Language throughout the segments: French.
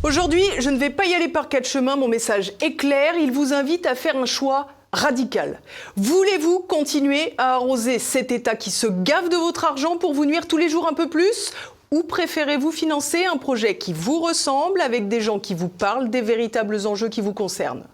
Aujourd'hui, je ne vais pas y aller par quatre chemins, mon message est clair, il vous invite à faire un choix radical. Voulez-vous continuer à arroser cet État qui se gave de votre argent pour vous nuire tous les jours un peu plus ? Ou préférez-vous financer un projet qui vous ressemble avec des gens qui vous parlent des véritables enjeux qui vous concernent ?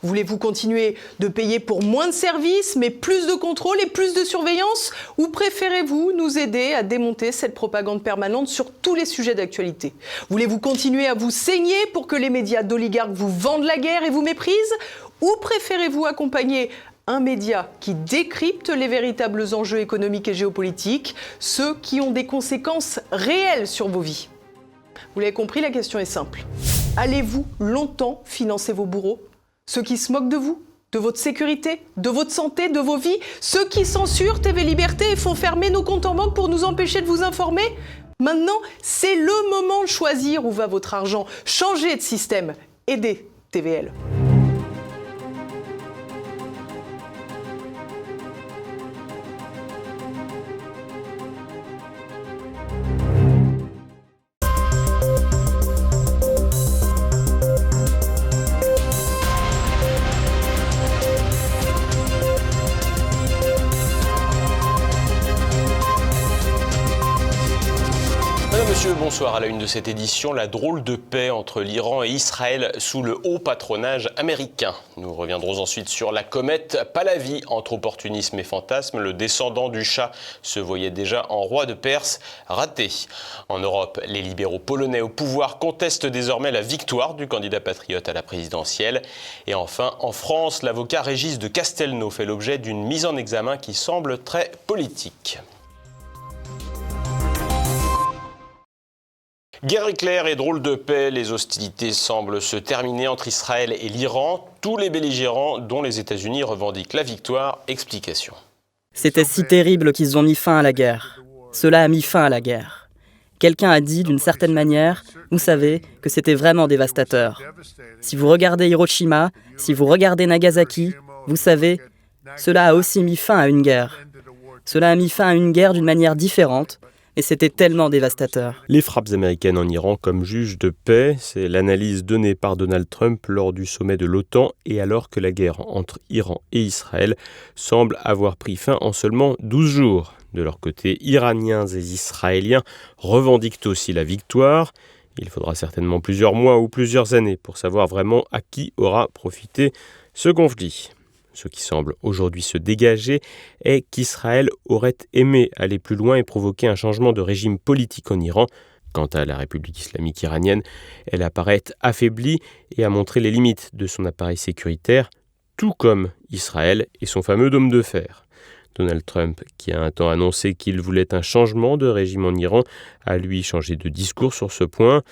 Voulez-vous continuer de payer pour moins de services, mais plus de contrôle et plus de surveillance ? Ou préférez-vous nous aider à démonter cette propagande permanente sur tous les sujets d'actualité ? Voulez-vous continuer à vous saigner pour que les médias d'oligarques vous vendent la guerre et vous méprisent ? Ou préférez-vous accompagner un média qui décrypte les véritables enjeux économiques et géopolitiques, ceux qui ont des conséquences réelles sur vos vies ? Vous l'avez compris, la question est simple. Allez-vous longtemps financer vos bourreaux ? Ceux qui se moquent de vous, de votre sécurité, de votre santé, de vos vies, ceux qui censurent TV Liberté et font fermer nos comptes en banque pour nous empêcher de vous informer ? Maintenant, c'est le moment de choisir où va votre argent. Changez de système. Aidez TVL. Bonsoir. À la une de cette édition, la drôle de paix entre l'Iran et Israël sous le haut patronage américain. Nous reviendrons ensuite sur la comète Pahlavi. Entre opportunisme et fantasme, le descendant du Shah se voyait déjà en roi de Perse, raté. En Europe, les libéraux polonais au pouvoir contestent désormais la victoire du candidat patriote à la présidentielle. Et enfin, en France, l'avocat Régis de Castelnau fait l'objet d'une mise en examen qui semble très politique. Guerre éclair et drôle de paix, les hostilités semblent se terminer entre Israël et l'Iran. Tous les belligérants, dont les États-Unis, revendiquent la victoire. Explication. C'était si terrible qu'ils ont mis fin à la guerre. Cela a mis fin à la guerre. Quelqu'un a dit d'une certaine manière, vous savez, que c'était vraiment dévastateur. Si vous regardez Hiroshima, si vous regardez Nagasaki, vous savez, cela a aussi mis fin à une guerre. Cela a mis fin à une guerre d'une manière différente. Et c'était tellement dévastateur. Les frappes américaines en Iran comme juge de paix, c'est l'analyse donnée par Donald Trump lors du sommet de l'OTAN et alors que la guerre entre Iran et Israël semble avoir pris fin en seulement 12 jours. De leur côté, Iraniens et Israéliens revendiquent aussi la victoire. Il faudra certainement plusieurs mois ou plusieurs années pour savoir vraiment à qui aura profité ce conflit. Ce qui semble aujourd'hui se dégager est qu'Israël aurait aimé aller plus loin et provoquer un changement de régime politique en Iran. Quant à la République islamique iranienne, elle apparaît affaiblie et a montré les limites de son appareil sécuritaire, tout comme Israël et son fameux dôme de fer. Donald Trump, qui a un temps annoncé qu'il voulait un changement de régime en Iran, a lui changé de discours sur ce point.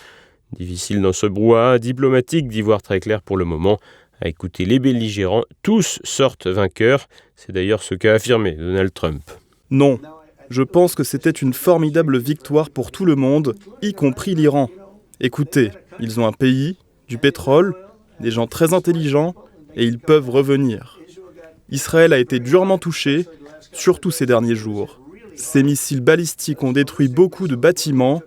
Difficile dans ce brouhaha diplomatique d'y voir très clair pour le moment. À écouter les belligérants, tous sortent vainqueurs. C'est d'ailleurs ce qu'a affirmé Donald Trump. Non, je pense que c'était une formidable victoire pour tout le monde, y compris l'Iran. Écoutez, ils ont un pays, du pétrole, des gens très intelligents, et ils peuvent revenir. Israël a été durement touché, surtout ces derniers jours. Ces missiles balistiques ont détruit beaucoup de bâtiments,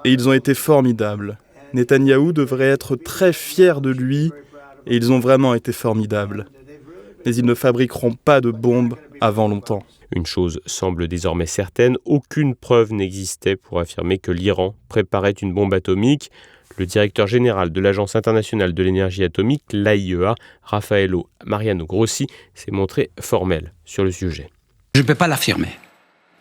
et ils ont été formidables. Netanyahou devrait être très fier de lui, et ils ont vraiment été formidables. Mais ils ne fabriqueront pas de bombes avant longtemps. Une chose semble désormais certaine, aucune preuve n'existait pour affirmer que l'Iran préparait une bombe atomique. Le directeur général de l'Agence internationale de l'énergie atomique, l'AIEA, Raffaello Mariano Grossi, s'est montré formel sur le sujet. Je ne peux pas l'affirmer.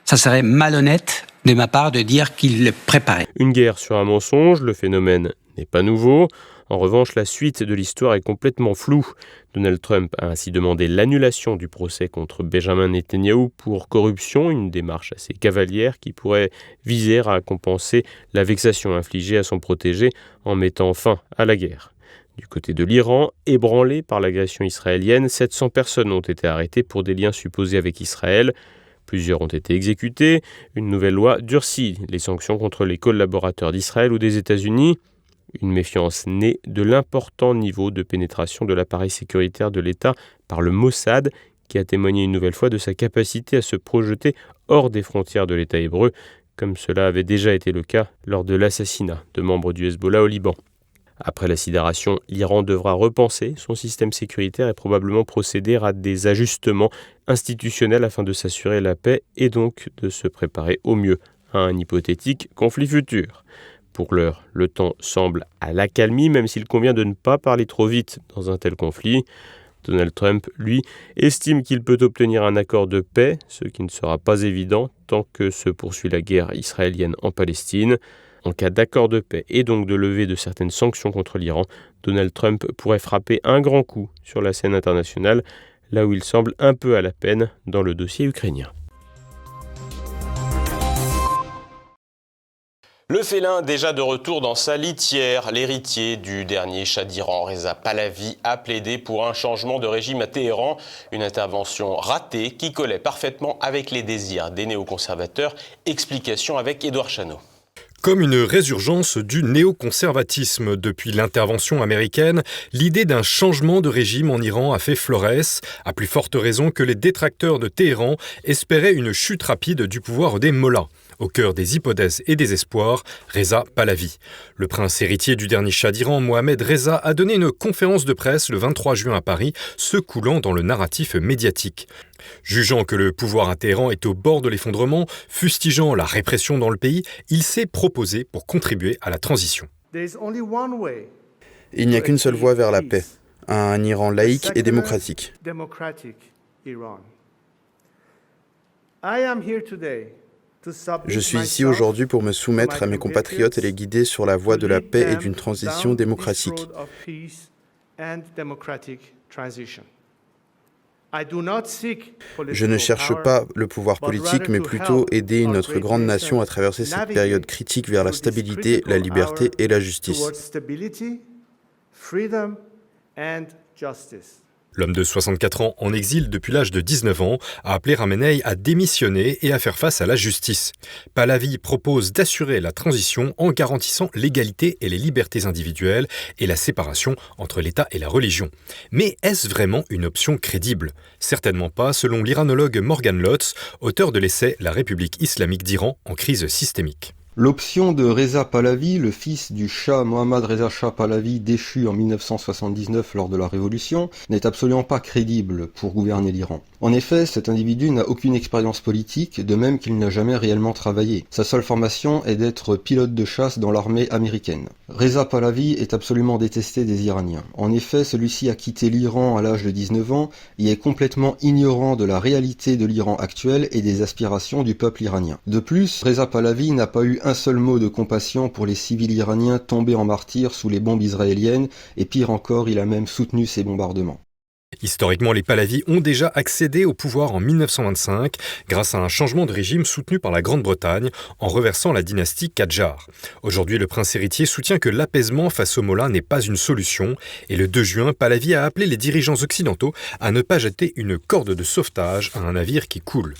Ça serait malhonnête de ma part de dire qu'il le préparait. Une guerre sur un mensonge, le phénomène n'est pas nouveau. En revanche, la suite de l'histoire est complètement floue. Donald Trump a ainsi demandé l'annulation du procès contre Benjamin Netanyahou pour corruption, une démarche assez cavalière qui pourrait viser à compenser la vexation infligée à son protégé en mettant fin à la guerre. Du côté de l'Iran, ébranlé par l'agression israélienne, 700 personnes ont été arrêtées pour des liens supposés avec Israël. Plusieurs ont été exécutés. Une nouvelle loi durcit les sanctions contre les collaborateurs d'Israël ou des États-Unis. Une méfiance née de l'important niveau de pénétration de l'appareil sécuritaire de l'État par le Mossad, qui a témoigné une nouvelle fois de sa capacité à se projeter hors des frontières de l'État hébreu, comme cela avait déjà été le cas lors de l'assassinat de membres du Hezbollah au Liban. Après la sidération, l'Iran devra repenser son système sécuritaire et probablement procéder à des ajustements institutionnels afin de s'assurer la paix et donc de se préparer au mieux à un hypothétique conflit futur. Pour l'heure, le temps semble à l'accalmie, même s'il convient de ne pas parler trop vite dans un tel conflit. Donald Trump, lui, estime qu'il peut obtenir un accord de paix, ce qui ne sera pas évident tant que se poursuit la guerre israélienne en Palestine. En cas d'accord de paix et donc de levée de certaines sanctions contre l'Iran, Donald Trump pourrait frapper un grand coup sur la scène internationale, là où il semble un peu à la peine dans le dossier ukrainien. Le félin, déjà de retour dans sa litière, l'héritier du dernier Shah d'Iran, Reza Pahlavi, a plaidé pour un changement de régime à Téhéran. Une intervention ratée qui collait parfaitement avec les désirs des néoconservateurs. Explication avec Édouard Chano. Comme une résurgence du néoconservatisme depuis l'intervention américaine, l'idée d'un changement de régime en Iran a fait florès, à plus forte raison que les détracteurs de Téhéran espéraient une chute rapide du pouvoir des mollahs. Au cœur des hypothèses et des espoirs, Reza Pahlavi. Le prince héritier du dernier Shah d'Iran, Mohammad Reza, a donné une conférence de presse le 23 juin à Paris, se coulant dans le narratif médiatique. Jugeant que le pouvoir à Téhéran est au bord de l'effondrement, fustigeant la répression dans le pays, il s'est proposé pour contribuer à la transition. Il n'y a qu'une seule voie vers la paix, un Iran laïque et démocratique. Je suis ici aujourd'hui pour me soumettre à mes compatriotes et les guider sur la voie de la paix et d'une transition démocratique. Je ne cherche pas le pouvoir politique, mais plutôt aider notre grande nation à traverser cette période critique vers la stabilité, la liberté et la justice. L'homme de 64 ans, en exil depuis l'âge de 19 ans, a appelé Khamenei à démissionner et à faire face à la justice. Pahlavi propose d'assurer la transition en garantissant l'égalité et les libertés individuelles et la séparation entre l'État et la religion. Mais est-ce vraiment une option crédible ? Certainement pas, selon l'iranologue Morgan Lotz, auteur de l'essai « La République islamique d'Iran en crise systémique ». L'option de Reza Pahlavi, le fils du Shah Mohammad Reza Shah Pahlavi déchu en 1979 lors de la Révolution, n'est absolument pas crédible pour gouverner l'Iran. En effet, cet individu n'a aucune expérience politique, de même qu'il n'a jamais réellement travaillé. Sa seule formation est d'être pilote de chasse dans l'armée américaine. Reza Pahlavi est absolument détesté des Iraniens. En effet, celui-ci a quitté l'Iran à l'âge de 19 ans et est complètement ignorant de la réalité de l'Iran actuel et des aspirations du peuple iranien. De plus, Reza Pahlavi n'a pas eu un seul mot de compassion pour les civils iraniens tombés en martyrs sous les bombes israéliennes, et pire encore, il a même soutenu ces bombardements. Historiquement, les Pahlavis ont déjà accédé au pouvoir en 1925 grâce à un changement de régime soutenu par la Grande-Bretagne en reversant la dynastie Kadjar. Aujourd'hui, le prince héritier soutient que l'apaisement face aux mollahs n'est pas une solution et le 2 juin, Pahlavi a appelé les dirigeants occidentaux à ne pas jeter une corde de sauvetage à un navire qui coule.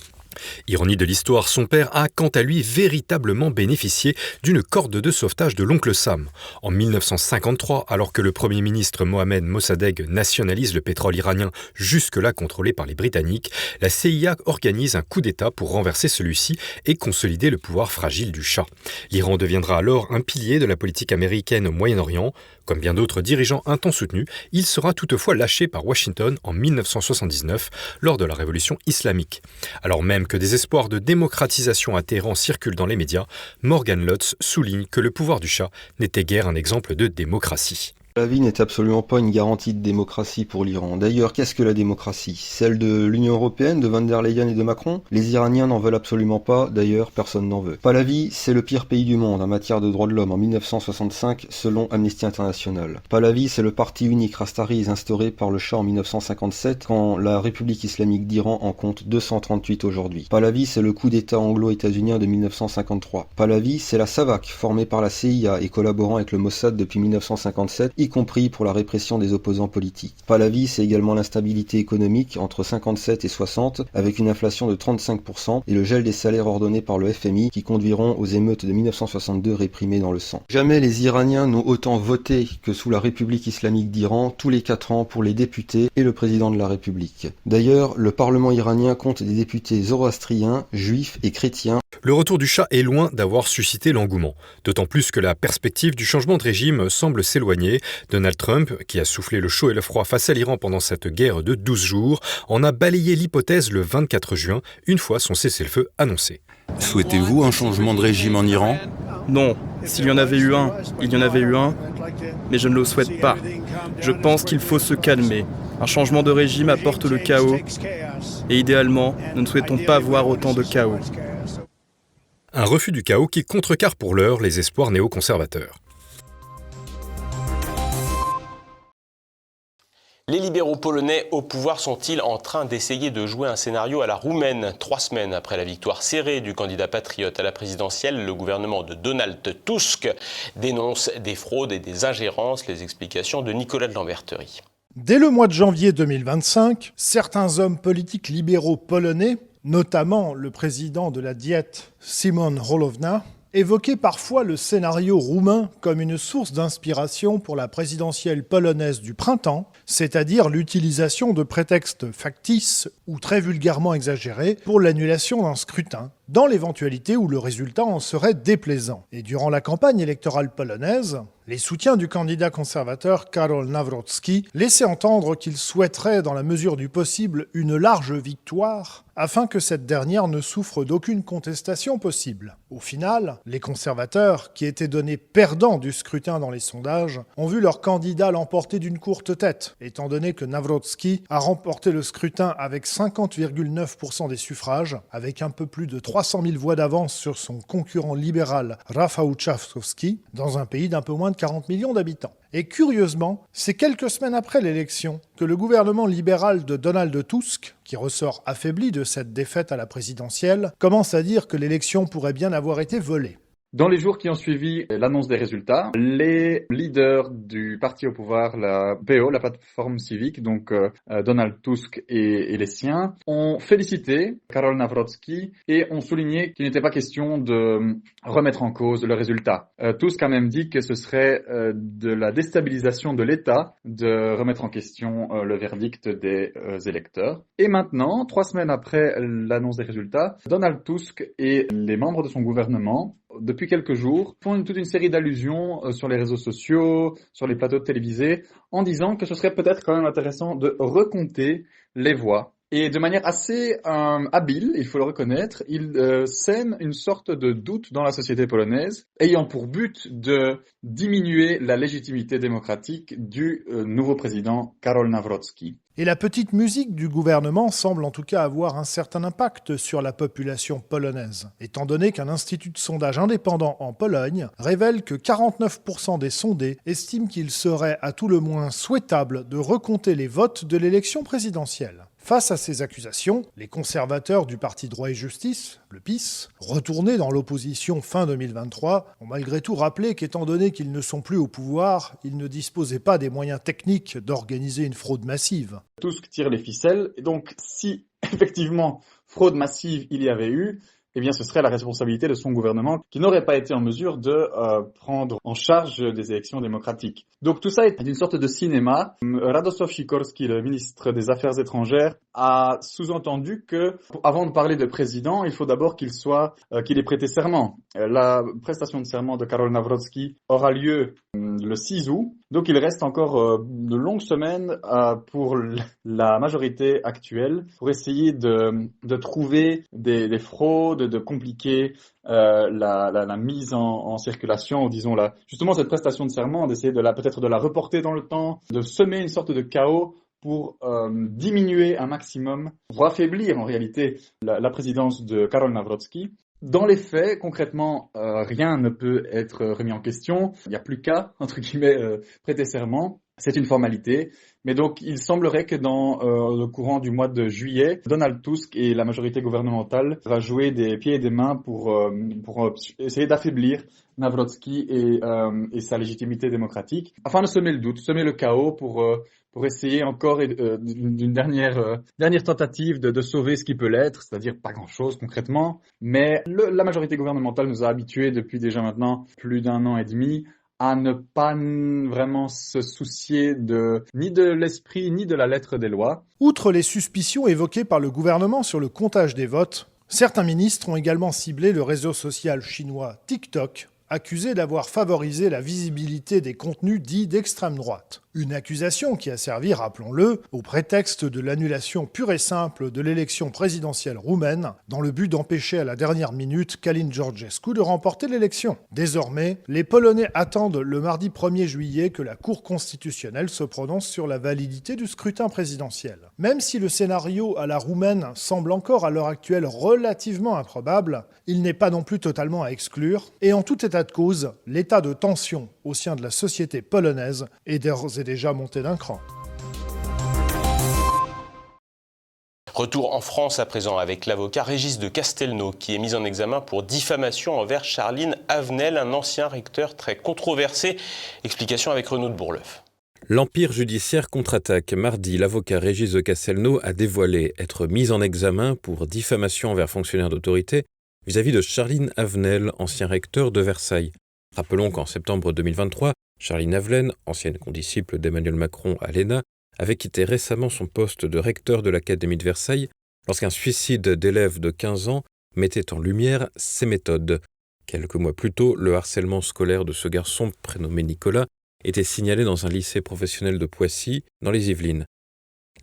Ironie de l'histoire, son père a quant à lui véritablement bénéficié d'une corde de sauvetage de l'oncle Sam. En 1953, alors que le Premier ministre Mohamed Mossadegh nationalise le pétrole iranien jusque-là contrôlé par les Britanniques, la CIA organise un coup d'État pour renverser celui-ci et consolider le pouvoir fragile du Shah. L'Iran deviendra alors un pilier de la politique américaine au Moyen-Orient. Comme bien d'autres dirigeants un temps soutenus, il sera toutefois lâché par Washington en 1979 lors de la révolution islamique. Alors même que des espoirs de démocratisation à Téhéran circulent dans les médias, Morgan Lotz souligne que le pouvoir du Shah n'était guère un exemple de démocratie. Pahlavi n'est absolument pas une garantie de démocratie pour l'Iran. D'ailleurs, qu'est-ce que la démocratie ? Celle de l'Union européenne, de Van der Leyen et de Macron ? Les Iraniens n'en veulent absolument pas, d'ailleurs personne n'en veut. Pahlavi, c'est le pire pays du monde en matière de droits de l'homme en 1965 selon Amnesty International. Pahlavi, c'est le parti unique rastarise instauré par le Shah en 1957 quand la République islamique d'Iran en compte 238 aujourd'hui. Pahlavi, c'est le coup d'État anglo-états-unien de 1953. Pahlavi, c'est la SAVAK formée par la CIA et collaborant avec le Mossad depuis 1957 y compris pour la répression des opposants politiques. Pahlavi, c'est également l'instabilité économique entre 57 et 60, avec une inflation de 35% et le gel des salaires ordonnés par le FMI qui conduiront aux émeutes de 1962 réprimées dans le sang. Jamais les Iraniens n'ont autant voté que sous la République islamique d'Iran, tous les 4 ans pour les députés et le président de la République. D'ailleurs, le Parlement iranien compte des députés zoroastriens, juifs et chrétiens. Le retour du Shah est loin d'avoir suscité l'engouement, d'autant plus que la perspective du changement de régime semble s'éloigner. Donald Trump, qui a soufflé le chaud et le froid face à l'Iran pendant cette guerre de 12 jours, en a balayé l'hypothèse le 24 juin, une fois son cessez-le-feu annoncé. Souhaitez-vous un changement de régime en Iran ? Non, s'il y en avait eu un, il y en avait eu un, mais je ne le souhaite pas. Je pense qu'il faut se calmer. Un changement de régime apporte le chaos, et idéalement, nous ne souhaitons pas voir autant de chaos. Un refus du chaos qui contrecarre pour l'heure les espoirs néoconservateurs. Les libéraux polonais au pouvoir sont-ils en train d'essayer de jouer un scénario à la roumaine ? 3 semaines après la victoire serrée du candidat patriote à la présidentielle, le gouvernement de Donald Tusk dénonce des fraudes et des ingérences. Les explications de Nicolas de Lamberterie. Dès le mois de janvier 2025, certains hommes politiques libéraux polonais, notamment le président de la Diet, Szymon Hołownia, évoquait parfois le scénario roumain comme une source d'inspiration pour la présidentielle polonaise du printemps, c'est-à-dire l'utilisation de prétextes factices ou très vulgairement exagérés pour l'annulation d'un scrutin, dans l'éventualité où le résultat en serait déplaisant. Et durant la campagne électorale polonaise, les soutiens du candidat conservateur Karol Nawrocki laissaient entendre qu'il souhaiterait, dans la mesure du possible, une large victoire, afin que cette dernière ne souffre d'aucune contestation possible. Au final, les conservateurs, qui étaient donnés perdants du scrutin dans les sondages, ont vu leur candidat l'emporter d'une courte tête, étant donné que Nawrocki a remporté le scrutin avec 50,9% des suffrages, avec un peu plus de 300 000 voix d'avance sur son concurrent libéral Rafał Trzaskowski, dans un pays d'un peu moins de 40 millions d'habitants. Et curieusement, c'est quelques semaines après l'élection que le gouvernement libéral de Donald Tusk, qui ressort affaibli de cette défaite à la présidentielle, commence à dire que l'élection pourrait bien avoir été volée. Dans les jours qui ont suivi l'annonce des résultats, les leaders du parti au pouvoir, la PO, la plateforme civique, donc Donald Tusk et les siens, ont félicité Karol Nawrocki et ont souligné qu'il n'était pas question de remettre en cause le résultat. Tusk a même dit que ce serait de la déstabilisation de l'État de remettre en question le verdict des électeurs. Et maintenant, 3 semaines après l'annonce des résultats, Donald Tusk et les membres de son gouvernement depuis quelques jours, font toute une série d'allusions sur les réseaux sociaux, sur les plateaux télévisés, en disant que ce serait peut-être quand même intéressant de recompter les voix. Et de manière assez habile, il faut le reconnaître, il sème une sorte de doute dans la société polonaise, ayant pour but de diminuer la légitimité démocratique du nouveau président Karol Nawrocki. Et la petite musique du gouvernement semble en tout cas avoir un certain impact sur la population polonaise, étant donné qu'un institut de sondage indépendant en Pologne révèle que 49% des sondés estiment qu'il serait à tout le moins souhaitable de recompter les votes de l'élection présidentielle. Face à ces accusations, les conservateurs du parti Droit et Justice, le PiS, retournés dans l'opposition fin 2023, ont malgré tout rappelé qu'étant donné qu'ils ne sont plus au pouvoir, ils ne disposaient pas des moyens techniques d'organiser une fraude massive. Tusk tire les ficelles, et donc si effectivement fraude massive il y avait eu, eh bien ce serait la responsabilité de son gouvernement qui n'aurait pas été en mesure de prendre en charge des élections démocratiques. Donc tout ça est une sorte de cinéma. Radosław Sikorski, le ministre des Affaires étrangères, a sous-entendu que, avant de parler de président, il faut d'abord qu'il ait prêté serment. La prestation de serment de Karol Nawrocki aura lieu le 6 août. Donc il reste encore de longues semaines pour la majorité actuelle pour essayer de trouver des fraudes, de compliquer la mise en circulation, ou disons justement cette prestation de serment, d'essayer peut-être de la reporter dans le temps, de semer une sorte de chaos pour diminuer un maximum, voire affaiblir en réalité la présidence de Karol Nawrocki. Dans les faits, concrètement, rien ne peut être remis en question. Il n'y a plus qu'à, entre guillemets, prêter serment. c'est une formalité. Mais donc, il semblerait que dans le courant du mois de juillet, Donald Tusk et la majorité gouvernementale va jouer des pieds et des mains pour essayer d'affaiblir Nawrocki et sa légitimité démocratique, afin de semer le doute, semer le chaos pour essayer encore d'une dernière tentative de sauver ce qui peut l'être, c'est-à-dire pas grand-chose concrètement. Mais la majorité gouvernementale nous a habitués depuis déjà maintenant plus d'1 an et demi à ne pas vraiment se soucier ni de l'esprit ni de la lettre des lois. Outre les suspicions évoquées par le gouvernement sur le comptage des votes, certains ministres ont également ciblé le réseau social chinois TikTok, accusé d'avoir favorisé la visibilité des contenus dits d'extrême droite. Une accusation qui a servi, rappelons-le, au prétexte de l'annulation pure et simple de l'élection présidentielle roumaine, dans le but d'empêcher à la dernière minute Călin Georgescu de remporter l'élection. Désormais, les Polonais attendent le mardi 1er juillet que la Cour constitutionnelle se prononce sur la validité du scrutin présidentiel. Même si le scénario à la roumaine semble encore à l'heure actuelle relativement improbable, il n'est pas non plus totalement à exclure, et en tout état de cause, l'état de tension au sein de la société polonaise est déjà monté d'un cran. Retour en France à présent avec l'avocat Régis de Castelnau qui est mis en examen pour diffamation envers Charline Avenel, un ancien recteur très controversé. Explication avec Renaud de Bourleuf. L'Empire judiciaire contre-attaque. Mardi, l'avocat Régis de Castelnau a dévoilé être mis en examen pour diffamation envers fonctionnaire d'autorité vis-à-vis de Charline Avenel, ancien recteur de Versailles. Rappelons qu'en septembre 2023, Charline Avenel, ancienne condisciple d'Emmanuel Macron à l'ENA, avait quitté récemment son poste de recteur de l'Académie de Versailles lorsqu'un suicide d'élève de 15 ans mettait en lumière ses méthodes. Quelques mois plus tôt, le harcèlement scolaire de ce garçon, prénommé Nicolas, était signalé dans un lycée professionnel de Poissy, dans les Yvelines.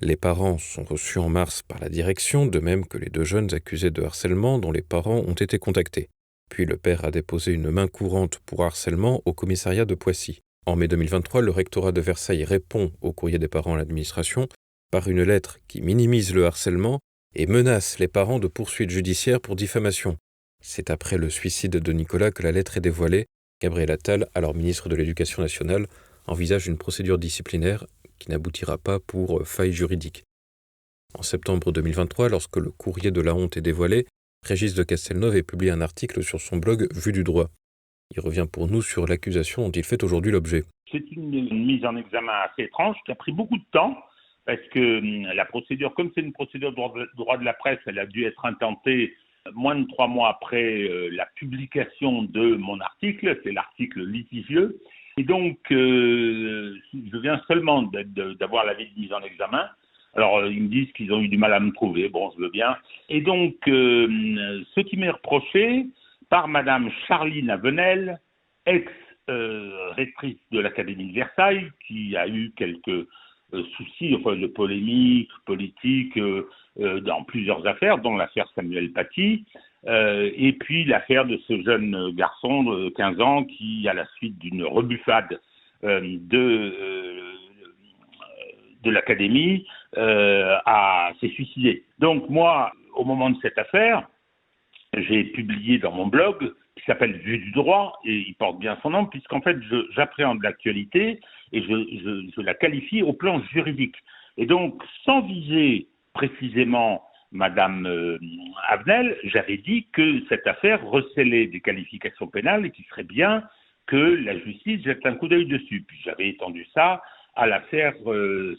Les parents sont reçus en mars par la direction, de même que les 2 jeunes accusés de harcèlement dont les parents ont été contactés. Puis le père a déposé une main courante pour harcèlement au commissariat de Poissy. En mai 2023, le rectorat de Versailles répond au courrier des parents à l'administration par une lettre qui minimise le harcèlement et menace les parents de poursuites judiciaires pour diffamation. C'est après le suicide de Nicolas que la lettre est dévoilée. Gabriel Attal, alors ministre de l'Éducation nationale, envisage une procédure disciplinaire qui n'aboutira pas pour faille juridique. En septembre 2023, lorsque le courrier de la honte est dévoilé, Régis de Castelnau avait publié un article sur son blog Vue du droit. Il revient pour nous sur l'accusation dont il fait aujourd'hui l'objet. C'est une mise en examen assez étrange qui a pris beaucoup de temps parce que la procédure, comme c'est une procédure de droit de la presse, elle a dû être intentée moins de 3 mois après la publication de mon article, c'est l'article litigieux. Et donc, je viens seulement d'avoir l'avis de mise en examen. Alors, ils me disent qu'ils ont eu du mal à me trouver. Bon, je veux bien. Et donc, ce qui m'est reproché par Madame Charline Avenel, ex-rectrice de l'Académie de Versailles, qui a eu quelques soucis de polémique politique dans plusieurs affaires, dont l'affaire Samuel Paty, et puis l'affaire de ce jeune garçon de 15 ans qui, à la suite d'une rebuffade de l'Académie, s'est suicidé. Donc moi, au moment de cette affaire, j'ai publié dans mon blog, qui s'appelle Vue du droit, et il porte bien son nom, puisqu'en fait, j'appréhende l'actualité et je la qualifie au plan juridique. Et donc, sans viser précisément Madame Avenel, j'avais dit que cette affaire recelait des qualifications pénales et qu'il serait bien que la justice jette un coup d'œil dessus. Puis j'avais étendu ça à l'affaire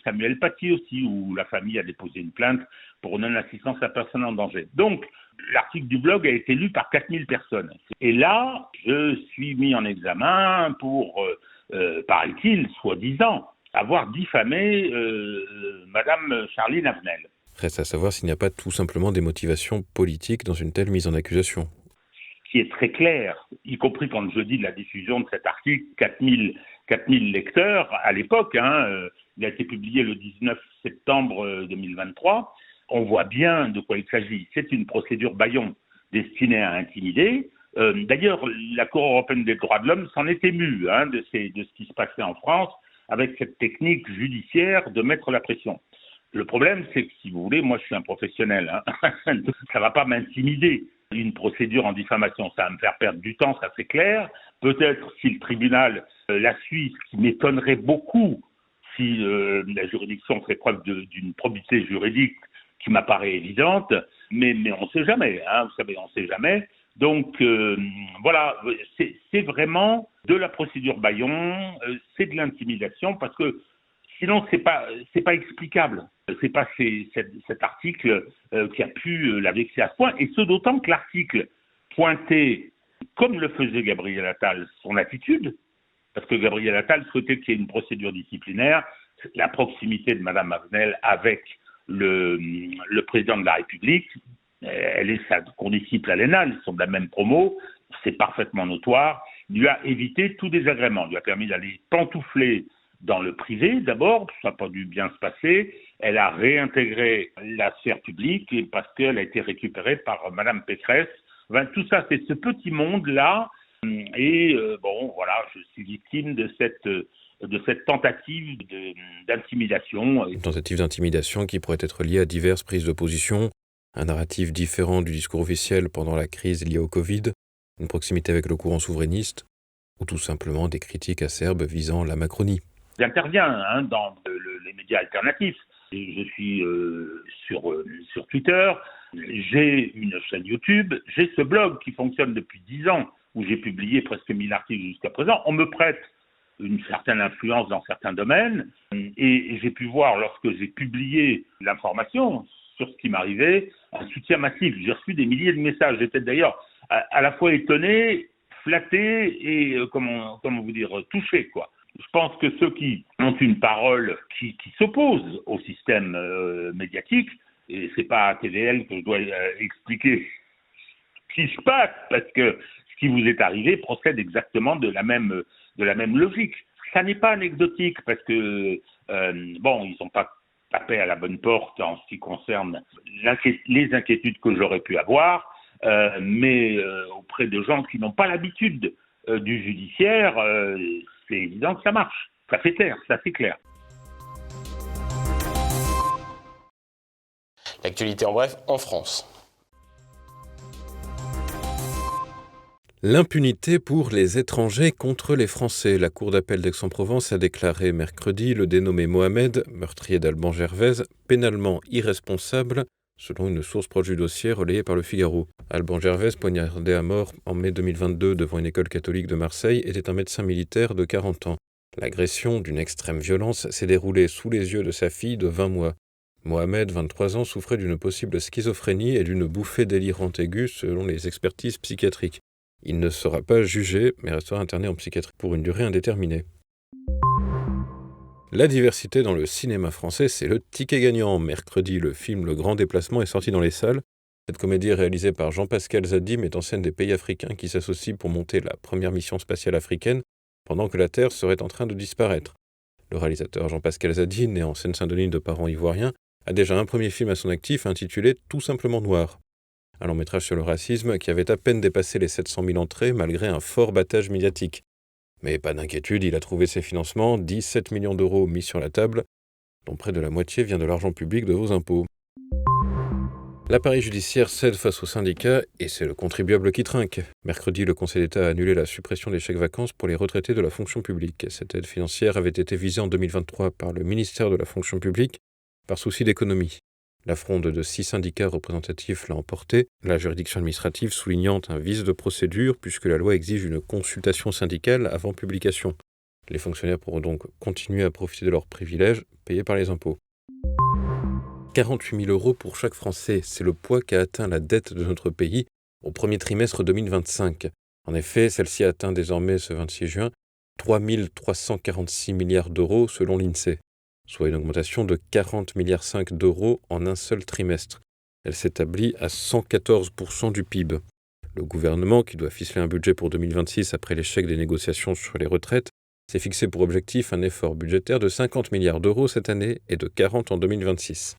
Samuel Paty aussi, où la famille a déposé une plainte pour non-assistance à personne en danger. Donc, l'article du blog a été lu par 4000 personnes. Et là, je suis mis en examen pour, paraît-il, soi-disant, avoir diffamé Madame Charline Avenel. Reste à savoir s'il n'y a pas tout simplement des motivations politiques dans une telle mise en accusation. Ce qui est très clair, y compris quand je dis de la diffusion de cet article, 4000 lecteurs à l'époque, il a été publié le 19 septembre 2023, on voit bien de quoi il s'agit. C'est une procédure bâillon destinée à intimider. D'ailleurs, la Cour européenne des droits de l'homme s'en est émue de ce qui se passait en France avec cette technique judiciaire de mettre la pression. Le problème, c'est que, si vous voulez, moi je suis un professionnel, ça ne va pas m'intimider. Une procédure en diffamation, ça va me faire perdre du temps, ça c'est clair. Peut-être si le tribunal la suit, ce qui m'étonnerait beaucoup si la juridiction fait preuve d'une probité juridique qui m'apparaît évidente, mais on ne sait jamais, hein, vous savez, on ne sait jamais. Donc voilà, c'est vraiment de la procédure bâillon, c'est de l'intimidation, parce que sinon c'est pas explicable. C'est pas cet article qui a pu la vexer à ce point, et ce d'autant que l'article pointait, comme le faisait Gabriel Attal, son attitude, parce que Gabriel Attal souhaitait qu'il y ait une procédure disciplinaire, la proximité de Mme Avenel avec le président de la République. Elle est sa condisciple à l'ENA, ils sont de la même promo, c'est parfaitement notoire, lui a évité tout désagrément, lui a permis d'aller pantoufler dans le privé d'abord, ça n'a pas dû bien se passer, elle a réintégré la sphère publique et parce qu'elle a été récupérée par Mme Pécresse. Enfin, tout ça, c'est ce petit monde-là, et bon, voilà, je suis victime de cette tentative d'intimidation. Une tentative d'intimidation qui pourrait être liée à diverses prises de position, un narratif différent du discours officiel pendant la crise liée au Covid, une proximité avec le courant souverainiste, ou tout simplement des critiques acerbes visant la Macronie. J'interviens dans les médias alternatifs. Je suis sur Twitter, j'ai une chaîne YouTube, j'ai ce blog qui fonctionne depuis 10 ans, où j'ai publié presque 1000 articles jusqu'à présent. On me prête une certaine influence dans certains domaines, et j'ai pu voir, lorsque j'ai publié l'information sur ce qui m'arrivait, un soutien massif. J'ai reçu des milliers de messages. J'étais d'ailleurs à la fois étonné, flatté et, comment vous dire, touché, quoi. Je pense que ceux qui ont une parole qui s'oppose au système médiatique, et c'est pas à TVL que je dois expliquer ce qui se passe, parce que ce qui vous est arrivé procède exactement de la même logique. Ça n'est pas anecdotique, parce que ils n'ont pas tapé à la bonne porte en ce qui concerne les inquiétudes que j'aurais pu avoir, mais auprès de gens qui n'ont pas l'habitude du judiciaire, c'est évident que ça marche. Ça c'est clair. L'actualité en bref, en France. L'impunité pour les étrangers contre les Français. La Cour d'appel d'Aix-en-Provence a déclaré mercredi le dénommé Mohamed, meurtrier d'Alban Gervaise, pénalement irresponsable, selon une source proche du dossier relayée par Le Figaro. Alban Gervaise, poignardé à mort en mai 2022 devant une école catholique de Marseille, était un médecin militaire de 40 ans. L'agression, d'une extrême violence, s'est déroulée sous les yeux de sa fille de 20 mois. Mohamed, 23 ans, souffrait d'une possible schizophrénie et d'une bouffée délirante aiguë selon les expertises psychiatriques. Il ne sera pas jugé, mais restera interné en psychiatrie pour une durée indéterminée. La diversité dans le cinéma français, c'est le ticket gagnant. Mercredi, le film Le Grand Déplacement est sorti dans les salles. Cette comédie réalisée par Jean-Pascal Zadi met en scène des pays africains qui s'associent pour monter la première mission spatiale africaine pendant que la Terre serait en train de disparaître. Le réalisateur Jean-Pascal Zadi, né en Seine-Saint-Denis de parents ivoiriens, a déjà un premier film à son actif intitulé « Tout simplement noir ». Un long métrage sur le racisme qui avait à peine dépassé les 700 000 entrées malgré un fort battage médiatique. Mais pas d'inquiétude, il a trouvé ses financements, 17 millions d'euros mis sur la table, dont près de la moitié vient de l'argent public de vos impôts. L'appareil judiciaire cède face aux syndicats et c'est le contribuable qui trinque. Mercredi, le Conseil d'État a annulé la suppression des chèques-vacances pour les retraités de la fonction publique. Cette aide financière avait été visée en 2023 par le ministère de la fonction publique par souci d'économie. La fronde de 6 syndicats représentatifs l'a emporté, la juridiction administrative soulignant un vice de procédure puisque la loi exige une consultation syndicale avant publication. Les fonctionnaires pourront donc continuer à profiter de leurs privilèges payés par les impôts. 48 000 euros pour chaque Français, c'est le poids qu'a atteint la dette de notre pays au premier trimestre 2025. En effet, celle-ci atteint désormais ce 26 juin 3 346 milliards d'euros selon l'INSEE, soit une augmentation de 40,5 milliards d'euros en un seul trimestre. Elle s'établit à 114% du PIB. Le gouvernement, qui doit ficeler un budget pour 2026 après l'échec des négociations sur les retraites, s'est fixé pour objectif un effort budgétaire de 50 milliards d'euros cette année et de 40 en 2026.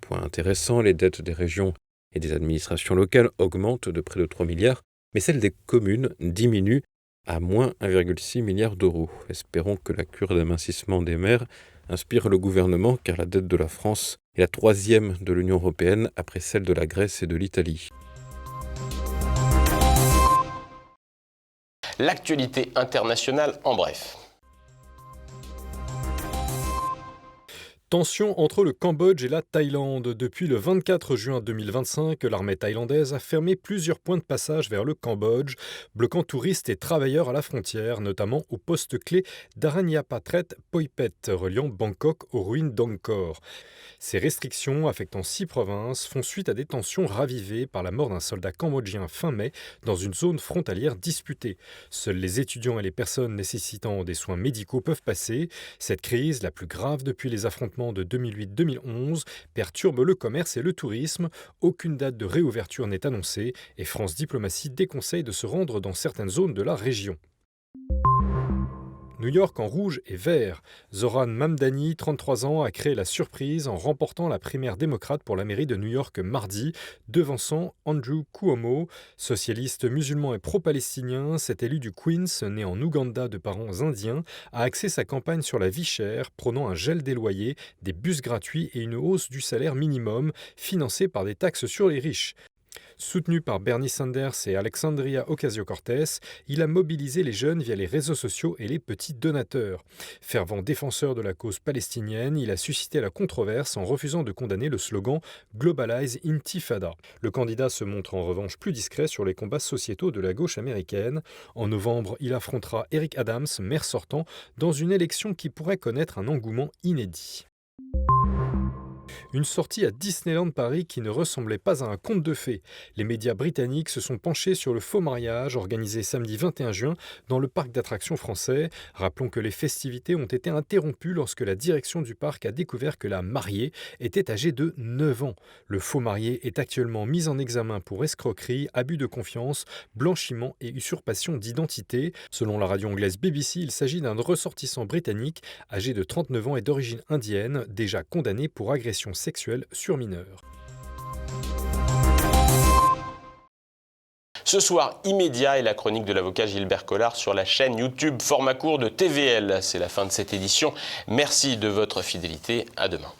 Point intéressant, les dettes des régions et des administrations locales augmentent de près de 3 milliards, mais celles des communes diminuent à moins 1,6 milliard d'euros. Espérons que la cure d'amincissement des maires inspire le gouvernement, car la dette de la France est la 3e de l'Union européenne après celle de la Grèce et de l'Italie. L'actualité internationale en bref. Tension entre le Cambodge et la Thaïlande. Depuis le 24 juin 2025, l'armée thaïlandaise a fermé plusieurs points de passage vers le Cambodge, bloquant touristes et travailleurs à la frontière, notamment au poste clé d'Aranyapatret Poipet, reliant Bangkok aux ruines d'Angkor. Ces restrictions, affectant 6 provinces, font suite à des tensions ravivées par la mort d'un soldat cambodgien fin mai dans une zone frontalière disputée. Seuls les étudiants et les personnes nécessitant des soins médicaux peuvent passer. Cette crise, la plus grave depuis les affrontements de 2008-2011, perturbe le commerce et le tourisme. Aucune date de réouverture n'est annoncée et France Diplomatie déconseille de se rendre dans certaines zones de la région. New York en rouge et vert. Zoran Mamdani, 33 ans, a créé la surprise en remportant la primaire démocrate pour la mairie de New York mardi, devançant Andrew Cuomo. Socialiste musulman et pro-palestinien, cet élu du Queens, né en Ouganda de parents indiens, a axé sa campagne sur la vie chère, prônant un gel des loyers, des bus gratuits et une hausse du salaire minimum, financée par des taxes sur les riches. Soutenu par Bernie Sanders et Alexandria Ocasio-Cortez, il a mobilisé les jeunes via les réseaux sociaux et les petits donateurs. Fervent défenseur de la cause palestinienne, il a suscité la controverse en refusant de condamner le slogan « Globalize Intifada ». Le candidat se montre en revanche plus discret sur les combats sociétaux de la gauche américaine. En novembre, il affrontera Eric Adams, maire sortant, dans une élection qui pourrait connaître un engouement inédit. Une sortie à Disneyland Paris qui ne ressemblait pas à un conte de fées. Les médias britanniques se sont penchés sur le faux mariage organisé samedi 21 juin dans le parc d'attractions français. Rappelons que les festivités ont été interrompues lorsque la direction du parc a découvert que la mariée était âgée de 9 ans. Le faux marié est actuellement mis en examen pour escroquerie, abus de confiance, blanchiment et usurpation d'identité. Selon la radio anglaise BBC, il s'agit d'un ressortissant britannique âgé de 39 ans et d'origine indienne, déjà condamné pour agression sexuelle sur mineurs. Ce soir, Immédiat et la chronique de l'avocat Gilbert Collard sur la chaîne YouTube Format Court de TVL. C'est la fin de cette édition. Merci de votre fidélité. À demain.